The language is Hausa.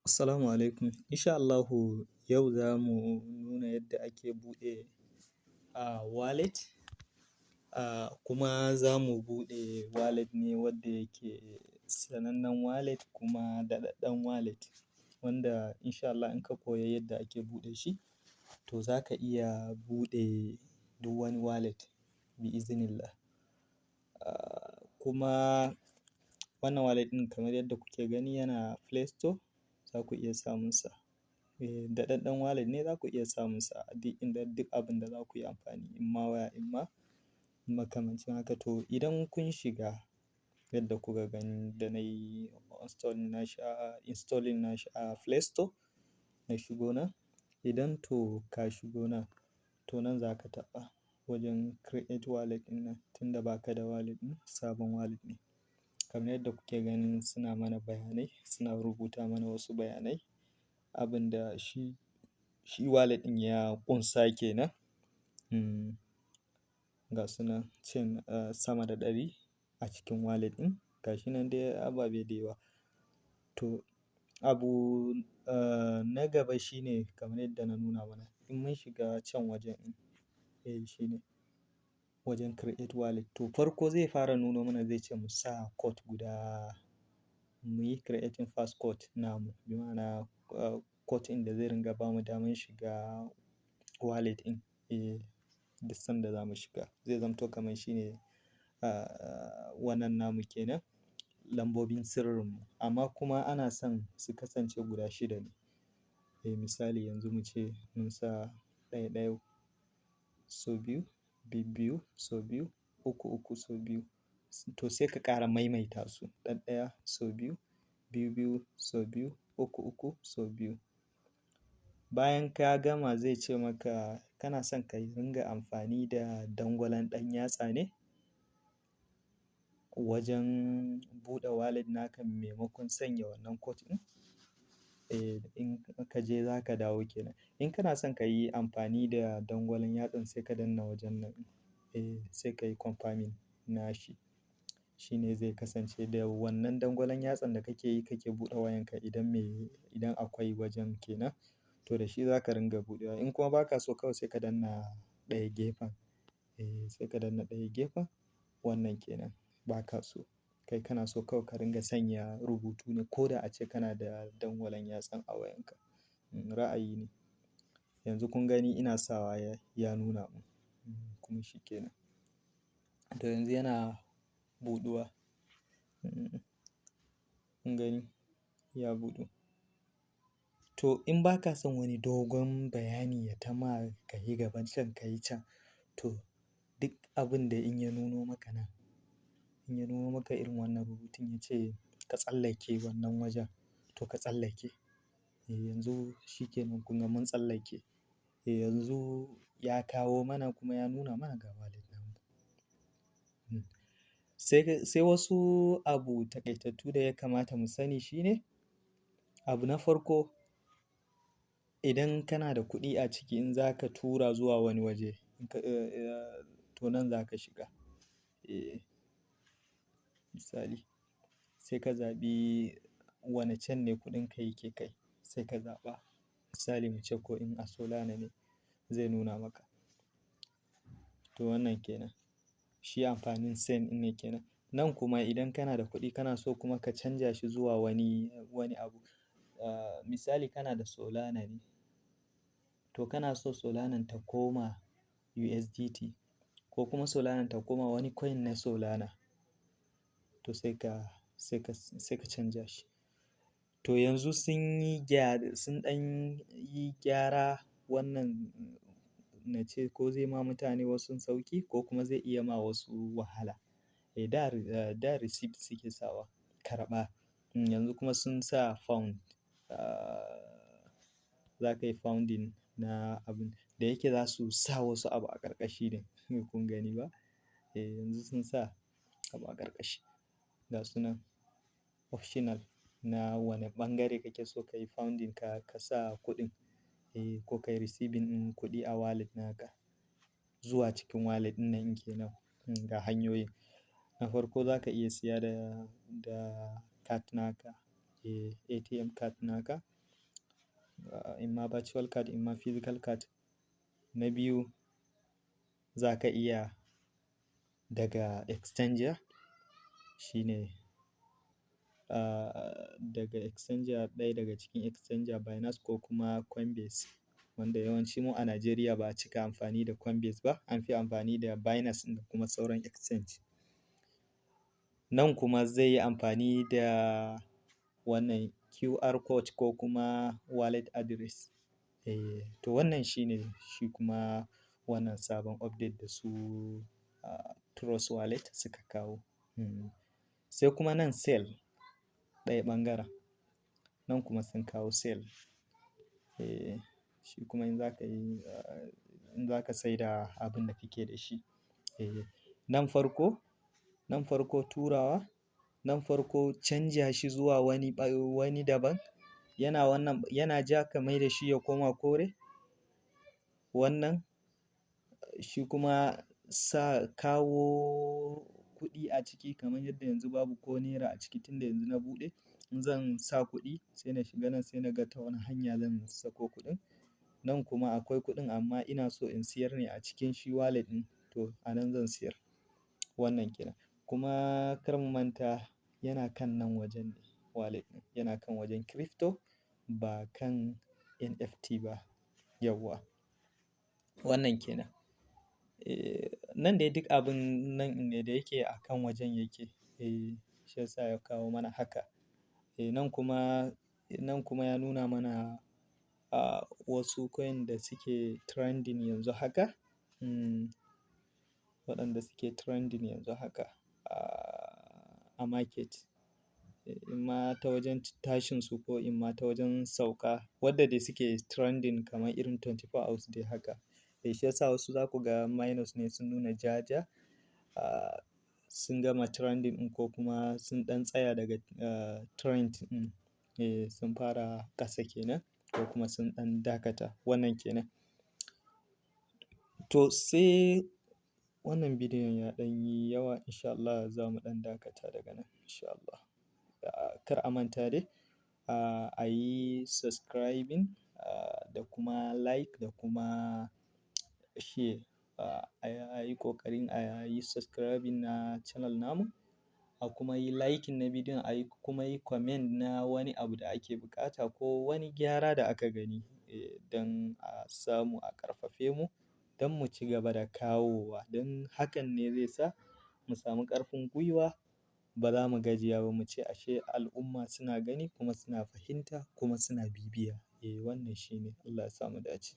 Assalamu alaikum. Insha Allahu yau za mu nuna yadda ake buɗe wallet. Kuma za mu buɗe wallet ne wadda yake sanannen wallet kuma daɗaɗɗen wallet wanda insha Allah in ka koya yadda ake buɗe shi to za ka iya buɗe duk wani wallet bi iznillah. Kuma wannan wallet ɗin kamar yadda kuke gani yana Play Store. Za ku iya samunsa. Daɗaɗɗen wallet ne za ku iya samunsa a duk inda duk abin da za ku yi amfani in ma waya in ma makamancin haka. To idan kun shiga yadda kuka gani da na yi installing nashi a Play Store na shigo nan. Idan to ka shigo nan to nan za ka taɓa wajen create wallet ɗin nan tunda ba ka da wallet ɗin sabon wallet ne. Kamar yadda kuke ganin suna mana bayanai, suna rubuta mana wasu bayanai abin da shi wallet ɗin ya ƙunsa kenan. Ga su nan cin sama da 100 a cikin wallet ɗin. Ga shi nan dai ababe da yawa. To abu na gaba shine kamar yadda na nuna mana in mun shiga can wajen shine wajen create wallet. To farko zai fara nuno mana zai ce mu sa code guda muyi creating fast code namu. Bi ma'ana code ɗin da zai ringa bamu damar shiga wallet ɗin. Duk sanda za mu shiga zai zamto kamar shine wannan namu kenan lambobin sirrinmu. Amma kuma ana son su kasance guda 6 ne. Misali yanzu mu ce mun sa 1 sau biyu, biyu sau biyu, uku sau biyu. To sai ka ƙara maimaita su 1 sau biyu, biyu sau biyu, uku sau biyu. Bayan ka gama zai ce maka kana son ka ringa amfani da dangwalon ɗan yatsa ne wajen buɗe wallet naka maimakon sanya wannan code ɗin. In ka je za ka dawo kenan. In kana son ka yi amfani da dangwalon yatsan sai ka danna wajen nan. Sai ka yi confirming nashi. Shi ne zai kasance da wannan dangwalon yatsan da kake yi kake buɗe wayanka idan akwai wajen kenan. To da shi za ka ringa buɗewa. In kuma ba ka so kawai sai ka danna ɗaya gefen. Sai ka danna ɗaya gefen wannan kenan ba ka so. Kai kana so kawai ka ringa sanya rubutu ne ko da ace kana da dangwalon yatsan a wayanka. Ra'ayi ne. Yanzu kun gani ina sawa ya nuna mun. Kuma shi kenan. To yanzu yana buɗuwa. Kun gani ya buɗu. To in ba ka son wani dogon bayani ya ta ma ka yi gaban can ka yi can to duk abin da in ya nuno maka nan, in ya nuno maka irin wannan rubutun ya ce ka tsallake wannan wajen to ka tsallake. Yanzu shi kenan kun ga mun tsallake. Yanzu ya kawo mana kuma ya nuna mana ga wallet namu. Sai wasu abu taƙaitattu da ya kamata mu sani shine abu na farko idan kana da kuɗi a ciki in za ka tura zuwa wani waje to nan za ka shiga. Misali sai ka zaɓi wane can ne kuɗinka yake kai sai ka zaɓa. Misali mu ce ko in a Solana ne zai nuna maka. To wannan kenan. Shi amfanin send ɗin ne kenan. Nan kuma idan kana da kuɗi kana so kuma ka canja shi zuwa wani abu. Misali kana da Solana ne. To kana so Solanan ta koma USDT ko kuma Solanan ta koma wani coin na Solana. To sai ka canja shi. To yanzu sun ɗan yi gyara wannan na ce ko zai ma mutane wasu sauƙi ko kuma zai iya ma wasu wahala. Da receipt suke sawa karɓa. Yanzu kuma sun sa found. Za ka yi founding na abun da yake za su sa wasu abu a ƙarƙashi ne. Kun gani ba? Yanzu sun sa abu a ƙarƙashi. Ga su nan optional na wane ɓangare kake so ka yi founding ka sa kuɗin. Ko ka yi receiving ɗin kuɗi a wallet naka zuwa cikin wallet ɗin nan kenan. Ga hanyoyin. Na farko za ka iya siya da card naka. ATM card naka imma virtual card imma physical card. Na biyu za ka iya daga exchanger, shine daga exchanger, ɗaya daga cikin exchanger Binance ko kuma Coinbase, wanda yawanci mu a Najeriya ba a cika amfani da Coinbase ba, an fi amfani da Binance da kuma sauran exchange. Nan kuma zai yi amfani da wannan QR code ko kuma wallet address. To wannan shine shi kuma wannan sabon update da su Trust Wallet suka kawo. Sai kuma nan Sel, ɗaya ɓangaren. Nan kuma sun kawo Sel. Shi kuma in za ka saida abin da kake da shi. Nan farko turawa, nan farko canja shi zuwa wani daban. Yana ja ka mai da shi ya koma kore. Wannan shi kuma kawo kuɗi a ciki, kamar yadda yanzu babu ko naira a ciki tunda yanzu na buɗe. In zan sa kuɗi sai na shiga nan sai na ga ta wani hanya zan sako kuɗin. Nan kuma akwai kuɗin amma ina so in siyar ne a cikin shi wallet ɗin, to a nan zan siyar. Wannan kenan. Kuma kar mu manta yana kan nan wajen ne wallet ɗin, yana kan wajen crypto ba kan NFT ba. Yauwa. Wannan kenan. Nan dai duk abun nan ne da yake a kan wajen yake. Shi yasa ya kawo mana haka. Nan kuma ya nuna mana wasu coin da suke trending yanzu haka. Waɗanda suke trending yanzu haka a market. Imma ta wajen tashin su ko imma ta wajen sauka. Wadda dai suke trending kamar irin 24 hours dai haka. Shi yasa wasu za ku ga minus ne sun nuna ja. Sun gama trending ɗin ko kuma sun ɗan tsaya daga trend ɗin. Sun fara ƙasa kenan ko kuma sun ɗan dakata. Wannan kenan. To sai wannan bidiyon ya ɗan yi yawa. Insha Allah za mu ɗan dakata daga nan insha Allah. Kar a manta dai a yi subscribing da kuma like da kuma share. A yi ƙoƙarin a yi subscribing na channel namu, a kuma yi liking na bidiyon, a kuma yi comment na wani abu da ake buƙata ko wani gyara da aka gani, don a samu a ƙarfafe mu don mu ci gaba da kawowa. Don hakan ne zai sa mu samu ƙarfin gwiwa, ba za mu gajiya ba mu ce ashe al'umma suna gani kuma suna fahimta kuma suna bibiya. Wannan shi ne. Allah ya sa mu dace.